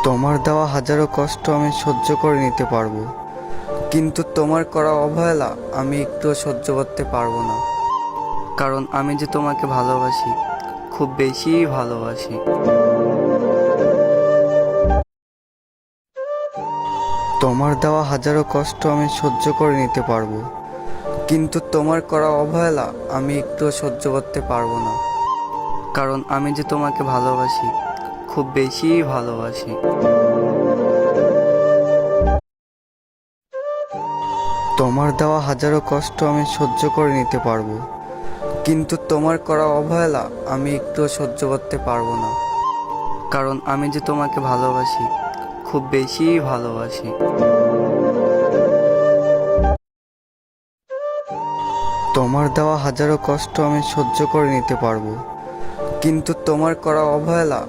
তোমার দেওয়া হাজারো কষ্ট আমি সহ্য করে নিতে পারবো, কিন্তু তোমার করা অবহেলা আমি একটুও সহ্য করতে পারবো না। কারণ আমি যে তোমাকে ভালোবাসি, খুব বেশি ভালোবাসি। তোমার দেওয়া হাজারো কষ্ট আমি সহ্য করে নিতে পারবো, কিন্তু তোমার করা অবহেলা আমি একটুও সহ্য করতে পারবো না। কারণ আমি যে তোমাকে ভালোবাসি, খুব বেশি ভালোবাসি। তোমার দেওয়া হাজারো কষ্ট আমি সহ্য করে নিতে পারবো, কিন্তু তোমার করা অবহেলা আমি একটুও সহ্য করতে পারবো না। কারণ আমি যে তোমাকে ভালোবাসি, খুব বেশি ভালোবাসি। তোমার দেওয়া হাজারো কষ্ট আমি সহ্য করে নিতে পারবো, কিন্তু তোমার করা অবহেলা